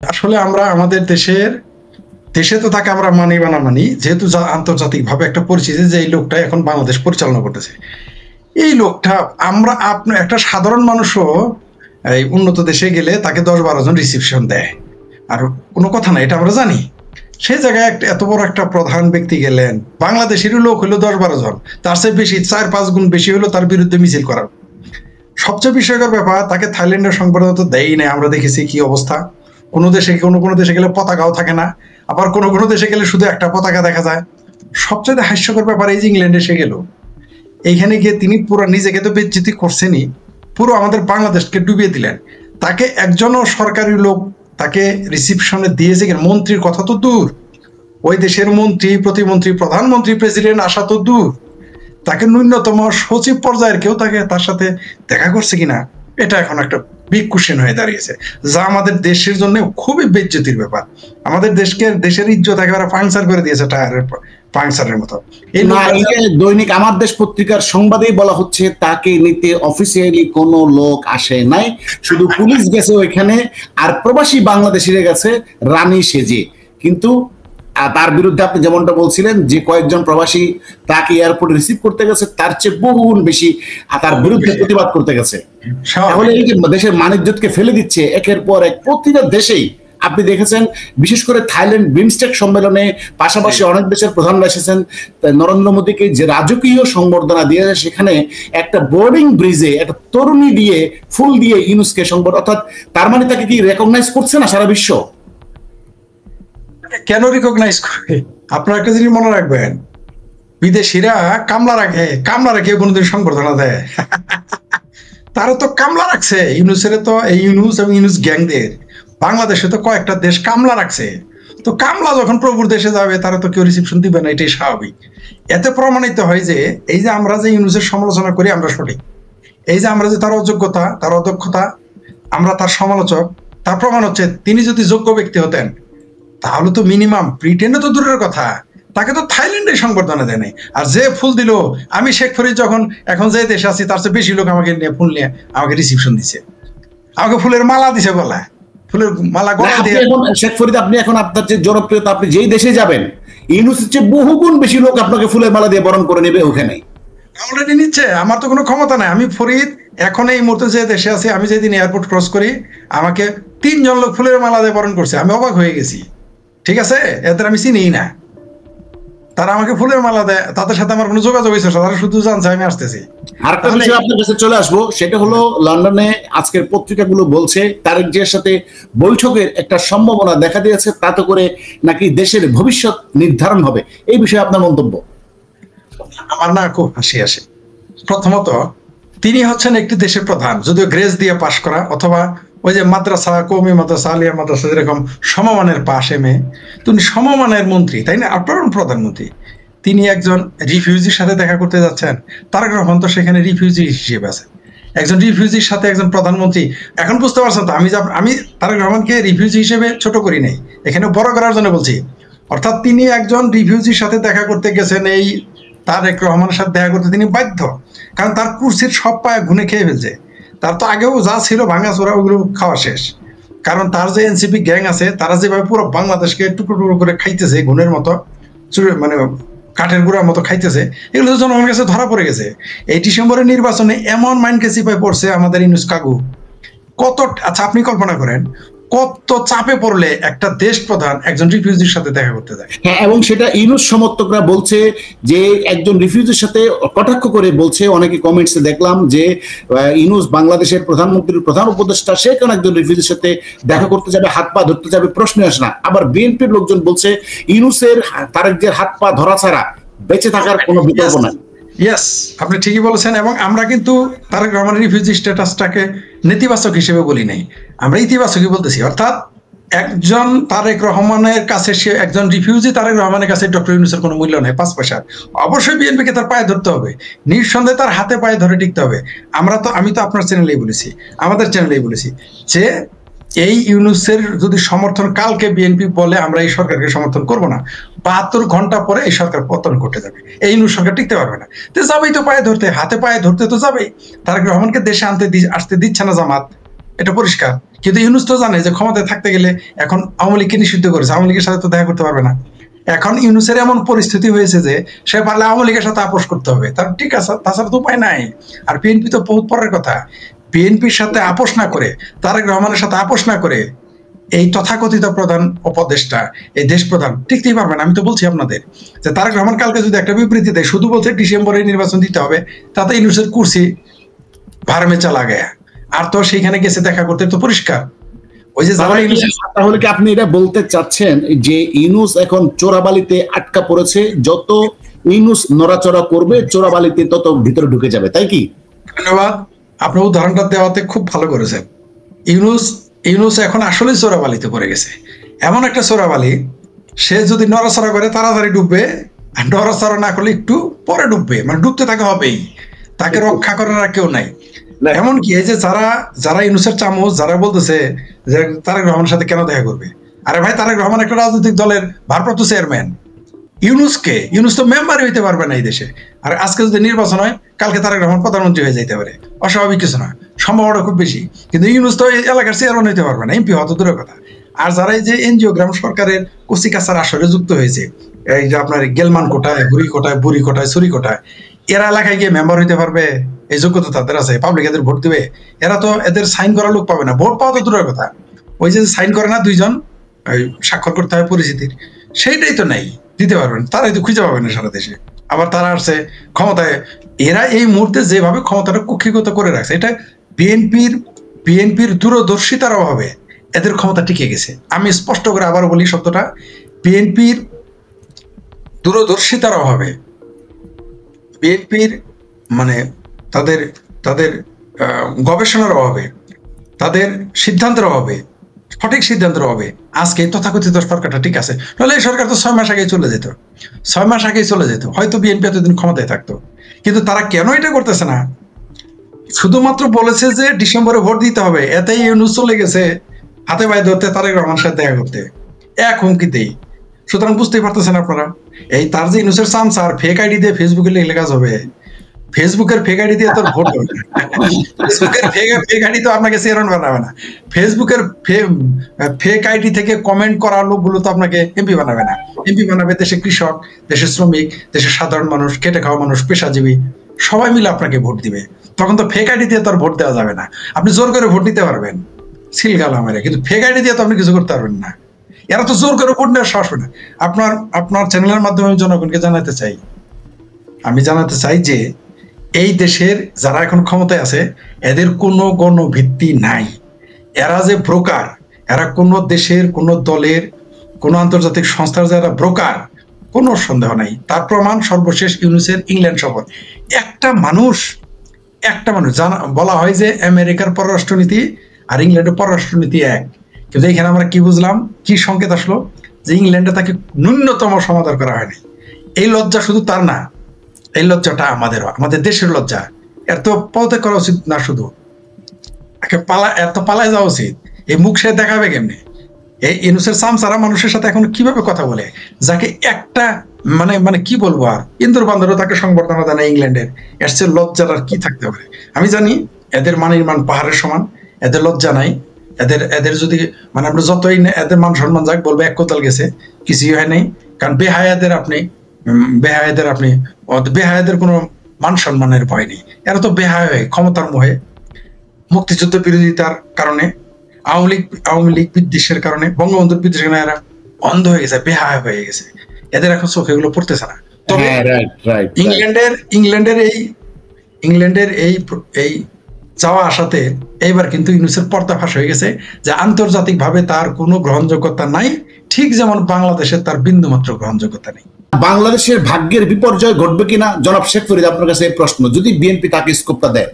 আসলে আমরা আমাদের দেশে তো তাকে আমরা মানি বা না মানি, যেহেতু আন্তর্জাতিকভাবে একটা পরিচিতি যে এই লোকটা এখন বাংলাদেশ পরিচালনা করতেছে। এই লোকটা আমরা আপনার একটা সাধারণ মানুষও এই উন্নত দেশে গেলে তাকে 10-12 জন রিসিপশন দেয়। আর কোনো কথা না, এটা আমরা জানি। সেই জায়গায় একটা এত বড় একটা প্রধান ব্যক্তি গেলেন, বাংলাদেশেরই লোক হলো 10-12 জন, তার চেয়ে বেশি 4-5 গুণ বেশি হলো তার বিরুদ্ধে মিছিল করার। সবচেয়ে বিস্ময়কর ব্যাপার, তাকে থাইল্যান্ডের সংবর্ধনা তো দেয়ই নাই। আমরা দেখেছি কি অবস্থা। কোনো দেশে গেলে পতাকাও থাকে না, আবার কোনো দেশে গেলে শুধু একটা পতাকা দেখা যায়। সবচেয়ে হাস্যকর ব্যাপার, এই যে ইংল্যান্ডে এসে গেল, এইখানে গিয়ে তিনি পুরো নিজেকে তো বেজ্জিতি করছেনই, পুরো আমাদের বাংলাদেশকে ডুবিয়ে দিলেন। তাকে একজনও সরকারি লোক তাকে রিসিপশনে দিয়েছে কিনা, মন্ত্রীর কথা তো দূর, ওই দেশের মন্ত্রী, প্রতিমন্ত্রী, প্রধানমন্ত্রী, প্রেসিডেন্ট আসা তো দূর, তাকে ন্যূনতম সচিব পর্যায়ের কেউ তার সাথে দেখা করছে কিনা, এটা এখন একটা বিগ কোশ্চেন হয়ে দাঁড়িয়েছে, যা আমাদের দেশের জন্য খুবই বেজ্জতির ব্যাপার। আমাদের দেশের ইজ্জত একেবারে পাংচার করে দিয়েছে, টায়ারের পাংচারের মতো। দৈনিক আমার দেশ পত্রিকার সংবাদেই বলা হচ্ছে তাকে নিতে অফিসিয়ালি কোনো লোক আসে নাই, শুধু পুলিশ গেছে ওইখানে, আর প্রবাসী বাংলাদেশিরা গেছে রানী সেজে। কিন্তু তার বিরুদ্ধে আপনি যেমনটা বলছিলেন যে কয়েকজন প্রবাসী তাকে এয়ারপোর্টে রিসিভ করতে গেছে, তার চেয়ে বহুগুণ বেশি তার বিরুদ্ধে প্রতিবাদ করতে গেছে। তাহলে এই যে দেশের মানিজ্যকে ফেলে দিচ্ছে একের পর এক প্রতিটা দেশেই। আপনি দেখেছেন বিশেষ করে থাইল্যান্ড বিমস্টেক সম্মেলনে পাশাপাশি অনেক দেশের প্রধানরা এসেছেন, নরেন্দ্র মোদীকে যে রাজকীয় সংবর্ধনা দিয়ে সেখানে একটা বোর্ডিং ব্রিজে একটা তরুণী দিয়ে ফুল দিয়ে ইউনুসকে সংবর্ধনা, অর্থাৎ তার মানে তাকে কি রেকগনাইজ করছে না সারা বিশ্ব? কেন রিকগনাইজ করে? আপনার একটা জিনিস মনে রাখবেন, বিদেশিরা কামলা রাখে কোনোদিন সংবর্ধনা দেয়? তারা তো কামলা রাখছে ইউনুসের, তো এই ইউনুস এবং ইউনুস গ্যাংদের বাংলাদেশে তো কয়েকটা দেশ কামলা রাখছে। তো কামলা যখন প্রভুর দেশে যাবে তারা তো কেউ রিসিপশন দিবে না, এটাই স্বাভাবিক। এতে প্রমাণিত হয় যে এই যে আমরা যে ইউনুসের সমালোচনা করি আমরা সঠিক, এই যে আমরা যে তার অযোগ্যতা, তার অদক্ষতা, আমরা তার সমালোচক, তার প্রমাণ হচ্ছে তিনি যদি যোগ্য ব্যক্তি হতেন তাহলে তো মিনিমাম ব্রিটেনে তো দূরের কথা, তাকে তো থাইল্যান্ডে সংবর্ধনা দেয় নাই। আর যে ফুল দিল, আমি শেখ ফরিদ যখন এখন যে দেশে আছি তার চেয়ে বেশি লোক আমাকে নিয়ে ফুল নিয়ে আমাকে রিসিপশন দিছে, আমাকে ফুলের মালা দিছে, গলায় ফুলের মালা গলা দিয়ে। শেখ ফরিদ, আপনি এখন আপনার যে জনপ্রিয়তা, আপনি যেই দেশে যাবেন ইউনুসের চেয়ে বহুগুণ বেশি লোক আপনাকে ফুলের মালা দিয়ে বরণ করে নেবে ওখানে। অলরেডি নিচ্ছে, আমার তো কোনো ক্ষমতা নাই। আমি ফরিদ এখন এই মুহূর্তে যে দেশে আছি, আমি যেদিন এয়ারপোর্ট ক্রস করি আমাকে 3 জন লোক ফুলের মালা দিয়ে বরণ করছে, আমি অবাক হয়ে গেছি। ঠিক আছে, এদের আমি চিনিই না, তারা আমাকে ফুলের মালা দেয়, তাদের সাথে আমার কোনো যোগাযোগ হয়েছে, তারা শুধু জানছে আমি আসতেছি। আরেকটা বিষয় আপনার কাছে চলে আসবো, সেটা হলো লন্ডনে আজকের পত্রিকাগুলো বলছে তারেক জিয়ার সাথে বৈঠকের একটা সম্ভাবনা দেখা দিয়েছে, তাতে করে নাকি দেশের ভবিষ্যৎ নির্ধারণ হবে। এই বিষয়ে আপনার মন্তব্য? আমার না খুব হাসি আসে। প্রথমত, তিনি হচ্ছেন একটি দেশের প্রধান, যদিও গ্রেস দিয়ে পাশ করা, অথবা ওই যে মাদ্রাসা, কওমি মাদ্রাসা, আলিয়া মাদ্রাসা যেরকম সমমানের পাশ এমএ, তিনি সমমানের মন্ত্রী, তাই না? আপনার প্রধানমন্ত্রী, তিনি একজন রিফিউজির সাথে দেখা করতে যাচ্ছেন। তারেক রহমান তো সেখানে রিফিউজি হিসেবে আছেন, একজন রিফিউজির সাথে একজন প্রধানমন্ত্রী। এখন বুঝতে পারছেন তো আমি তারেক রহমানকে রিফিউজি হিসেবে ছোট করি নাই, এখানে বড় করার জন্য বলছি। অর্থাৎ তিনি একজন রিফিউজির সাথে দেখা করতে গেছেন, এই তারেক রহমানের সাথে দেখা করতে তিনি বাধ্য, কারণ তার কুর্সির সব পায়ে ঘুনে খেয়ে ফেলছে। তার তো আগেও যা ছিল ভাঙাচোরা ওগুলো খাওয়া শেষ, কারণ তার যে এনসিপি গ্যাং আছে তারা যেভাবে পুরো বাংলাদেশকে টুকরো টুকরো করে খাইতেছে, গুণের মতো, মানে কাঠের গুঁড়ার মতো খাইতেছে, এগুলো তো জনগণের কাছে ধরা পড়ে গেছে। এই ডিসেম্বরের নির্বাচনে এমন মাইন্ডকে চিপায় পড়ছে আমাদের ইউনুস কাকু, কত, আচ্ছা আপনি কল্পনা করেন কত চাপে পড়লে একটা দেশ প্রধান একজন রিফিউজির সাথে দেখা করতে যায়। হ্যাঁ, এবং সেটা ইউনুস সমর্থকরা বলছে যে একজন রিফিউজির সাথে কটাক্ষ করে বলছে, অনেকে কমেন্টসে দেখলাম যে ইউনুস বাংলাদেশের প্রধানমন্ত্রীর প্রধান উপদেষ্টা, সে কেন একজন রিফিউজির সাথে দেখা করতে যাবে, হাত পা ধরতে যাবে, প্রশ্ন আসে না। আবার বিএনপির লোকজন বলছে ইউনুসের তারেক জিয়ার হাত পা ধরা ছাড়া বেঁচে থাকার কোনো বিকল্প নাই। ইয়েস, আপনি ঠিকই বলেছেন। এবং আমরা কিন্তু তারেক রহমানের রিফিউজি স্ট্যাটাসটাকে নেতিবাচক হিসেবে বলি নাই, আমরা ইতিবাচকই বলতেছি। অর্থাৎ একজন তারেক রহমানের কাছে, সে একজন রিফিউজি তারেক রহমানের কাছে ডক্টর ইউনূসের কোনো মূল্য নেই 5 পয়সার। অবশ্যই বিএনপিকে তার পায়ে ধরতে হবে, নিঃসন্দেহে তার হাতে পায়ে ধরে টিকতে হবে। আমি তো আপনার চ্যানেলেই বলেছি, আমাদের চ্যানেলেই বলেছি যে এই ইউনূসের যদি সমর্থন কালকে বিএনপি বলে আমরা এই সরকারকে সমর্থন করব না, 72 ঘন্টা পরে এই সরকার পতন ঘটে যাবে, এই ইউনূস সরকার টিকতে পারবে না। তো যাবেই তো পায়ে ধরতে, হাতে পায়ে ধরতে তো যাবেই। তারেক রহমানকে দেশে আসতে দিচ্ছে না জামাত, এটা পরিষ্কার। কিন্তু ইউনূস তো জানে যে ক্ষমতায় থাকতে গেলে এখন আওয়ামী লীগকে নিষিদ্ধ করেছে, আওয়ামী লীগের সাথে তো দেখা করতে পারবে না। এখন ইউনূসের এমন পরিস্থিতি হয়েছে যে সে পারলে আওয়ামী লীগের সাথে আপোষ করতে হবে, তার ঠিক আছে, তাছাড়া তো উপায় নাই। আর বিএনপি তো বহুত পরের কথা, বিএনপির সাথে আপোষ না করে, তারেক রহমানের সাথে আপোষ না করে এই তথাকথিত প্রধান উপদেষ্টা, এই দেশ প্রধান টিকতেই পারবেন। আমি তো বলছি আপনাদের যে তারেক রহমান কালকে যদি একটা বিবৃতি দেয়, শুধু বলছে ডিসেম্বরে নির্বাচন দিতে হবে, তাতে ইউনূসের কুর্সি ভারমে চালা গেয়া। আর তো সেইখানে গেছে দেখা করতে, তো পরিষ্কার। ওই যে তাহলে কি আপনি এটা বলতে চাচ্ছেন যে ইউনূস এখন চোরাবালিতে আটকা পড়েছে, যত ইউনূস নড়াচড়া করবে চোরাবালিতে তত ভিতরে ঢুকে যাবে, তাই কি? ধন্যবাদ, আপনার উদাহরণটা দেওয়াতে খুব ভালো করেছেন। ইউনূস এখন আসলে চোরাবালিতে পড়ে গেছে, এমন একটা চোরাবালি, সে যদি নড়াচড়া করে তাড়াতাড়ি ডুববে, আর নড়াচড়া না করলে একটু পরে ডুববে, মানে ডুবতে তাকে হবেই, তাকে রক্ষা করার আর কেউ নাই। এমনকি এই যে যারা ইউনূসের চামচ, যারা বলতেছে যে তারেক রহমানের সাথে কেন দেখা করবে, আরে ভাই তারেক রহমান একটা রাজনৈতিক দলের ভারপ্রাপ্ত চেয়ারম্যান, ইউনূস তো মেম্বারই হইতে পারবে না এই দেশে। আর আজকে যদি নির্বাচন হয়, কালকে তারেক রহমান প্রধানমন্ত্রী হয়ে যাইতে পারে, অস্বাভাবিক কিছু না, সম্ভাবনা খুব বেশি। কিন্তু ইউনূস তো এই এলাকার চেয়ারম্যান হইতে পারবে না, এমপি হওয়া তো দূরের কথা। আর যারা এই যে এনজিও গ্রাম সরকারের কচিকাচার আসরে যুক্ত হয়েছে, এই যে আপনার গেলমান কোটায়, বুড়ি কোটায়, চুরি কোটায়, এরা এলাকায় গিয়ে মেম্বার হইতে পারবে? এই যোগ্যতা তাদের আছে? পাবলিক এদের ভোট দিবে? এরা তো এদের সাইন করা লোক পাবে না, ভোট পাওয়া তো দূরের কথা, ওই যে সাইন করে না দুইজন, স্বাক্ষর করতে হয় পরিচিতির, সেইটাই তো নাই, দিতে পারবেন, তারাই তো খুঁজে পাবেন না সারা দেশে। আবার তারা আসছে ক্ষমতায়, এরা এই মুহূর্তে যেভাবে ক্ষমতাটা কুক্ষিগত করে রাখছে, এটা বিএনপির দূরদর্শিতার অভাবে এদের ক্ষমতা টিকে গেছে। আমি স্পষ্ট করে আবার বলি শব্দটা, বিএনপির দূরদর্শিতার অভাবে, বিএনপির মানে তাদের তাদের গবেষণার অভাবে, তাদের সিদ্ধান্তের অভাবে, সঠিক সিদ্ধান্তের অভাবে আজকে তথাকথিত সরকারটা ঠিক আছে। নাহলে এই সরকার তো 6 মাস আগেই চলে যেত, 6 মাস আগেই চলে যেত, হয়তো বিএনপি এতদিন ক্ষমতায় থাকতো। কিন্তু তারা কেন এটা করতেছে না? শুধুমাত্র বলেছে যে ডিসেম্বরে ভোট দিতে হবে, এতেই ইউনূস চলে গেছে হাতে পায়ে ধরতে তারেক রহমানের সাথে দেখা করতে, এক হুমকিতেই। সুতরাং বুঝতেই পারতেছেন আপনারা, এই তার যে ইউনূসের চামচা আর ফেক আইডি দিয়ে ফেসবুকে লিখলে কাজ হবে? ফেসবুকের ফেক আইডি দিয়ে তোর ভোট হবে না। ফেসবুকের ফেক আইডি তো আপনাকে চেয়ারম্যান বানাবে না, ফেসবুকের ফেক আইডি থেকে কমেন্ট করা লোকগুলো তো আপনাকে এমপি বানাবে না। এমপি বানাবে দেশের কৃষক, দেশের শ্রমিক, দেশের সাধারণ মানুষ, খেটে খাওয়া মানুষ, পেশাজীবী, সবাই মিলে আপনাকে ভোট দিবে। তখন তো ফেক আইডি দিয়ে তোর ভোট দেওয়া যাবে না। আপনি জোর করে ভোট নিতে পারবেন সিলগালা মেরে, কিন্তু ফেক আইডি দিয়ে তো আপনি কিছু করতে পারবেন না। এরা তো জোর করে ভোট নেওয়ার সাহস পায় না। আপনার চ্যানেলের মাধ্যমে আমি জনগণকে জানাতে চাই যে এই দেশের যারা এখন ক্ষমতায় আছে, এদের কোনো গণভিত্তি নাই। এরা যে ব্রোকার, এরা কোনো দেশের, কোনো দলের, কোনো আন্তর্জাতিক সংস্থার যারা ব্রোকার, কোনো সন্দেহ নাই। তার প্রমাণ সর্বশেষ ইউনূসের ইংল্যান্ড সফর। একটা মানুষ জানা, বলা হয় যে আমেরিকার পররাষ্ট্রনীতি আর ইংল্যান্ডের পররাষ্ট্রনীতি এক, কিন্তু এখানে আমরা কি বুঝলাম, কি সংকেত আসলো, যে ইংল্যান্ডে তাকে ন্যূনতম সমাদর করা হয়নি। এই লজ্জা শুধু তার না, এই লজ্জাটা আমাদের দেশের লজ্জা। এর তো পদত্যাগ করা উচিত না, শুধু এর তো পালায় যাওয়া উচিত। এই মুখ সে দেখাবে কেমনে? এই ইউনূসের চামচারা মানুষের সাথে এখন কিভাবে কথা বলে, যাকে একটা মানে কি বলবো, আর ইন্দুর বান্দরও তাকে সংবর্ধনা দেয় না ইংল্যান্ডের। এর চেয়ে লজ্জার আর কি থাকতে পারে? আমি জানি এদের মানের মান পাহাড়ের সমান, এদের লজ্জা নাই। এদের যদি আমরা যতই এদের মান সম্মান যাক, বলবে এক কোতাল গেছে, কিছুই হয় নাই। কারণ বেহায়াদের কোনো মান সম্মানের ভয় নেই। এরা তো বেহায় হয়ে ক্ষমতার মোহে, মুক্তিযুদ্ধ বিরোধিতার কারণে, আওয়ামী লীগ বিদ্বেষের কারণে, বঙ্গবন্ধুর বিদ্বেষের কারণে এরা অন্ধ হয়ে গেছে, বেহায় হয়ে গেছে। এদের এখন চোখে এগুলো পড়তেছে না। তবে ইংল্যান্ডের এই যাওয়া আসাতে এইবার কিন্তু ইউনূসের পর্দাফাঁস হয়ে গেছে যে আন্তর্জাতিকভাবে তার কোনো গ্রহণযোগ্যতা নাই, ঠিক যেমন বাংলাদেশের তার বিন্দুমাত্র গ্রহণযোগ্যতা নেই। বাংলাদেশের ভাগ্যের বিপর্যয় ঘটবে কিনা, জনাব শেখ ফরিদ, আপনার কাছে এই প্রশ্ন, যদি বিএনপি তাকে স্কোপটা দেয়?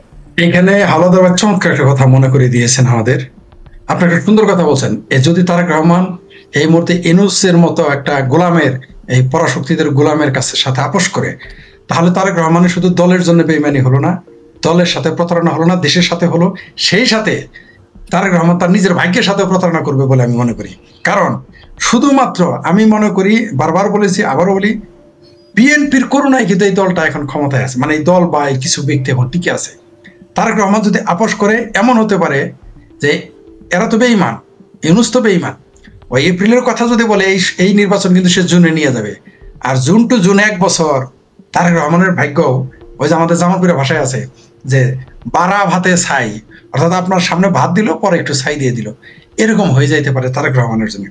এখানে হাওলাদার চমৎকার একটা কথা মনে করে দিয়েছেন আমাদের। আপনি একটা সুন্দর কথা বলছেন। যদি তারেক রহমান এই মুহূর্তে ইউনূসের মতো একটা গোলামের, এই পরাশক্তিদের গোলামের কাছে সাথে আপোষ করে, তাহলে তারেক রহমানের শুধু দলের জন্য বেইমানি হলো না, দলের সাথে প্রতারণা হলো না, দেশের সাথে হলো। সেই সাথে তারেক রহমান তার নিজের ভাগ্যের সাথে প্রতারণা করবে বলে আমি মনে করি। কারণ শুধুমাত্র আমি মনে করি, বারবার বলেছি, আবারও বলি, বিএনপির করুণায় কিন্তু এই দলটা এখন ক্ষমতায় আছে, মানে এই দল বা এই কিছু ব্যক্তি এখন টিকে আছে। তারেক রহমান যদি আপোষ করে, এমন হতে পারে যে এরা তো বেঈমান, ইউনূস তো বেঈমান। ওই এপ্রিলের কথা যদি বলে এই নির্বাচন কিন্তু সে জুনে নিয়ে যাবে, আর জুন টু জুন 1 বছর তারেক রহমানের ভাগ্য ওই যে আমাদের জামালপুরের ভাষায় আছে যে বাড়া ভাতে ছাই, অর্থাৎ আপনার সামনে ভাত দিল পরে একটু ছাই দিয়ে দিল, এরকম হয়ে যাইতে পারে তারেক রহমানের জন্য।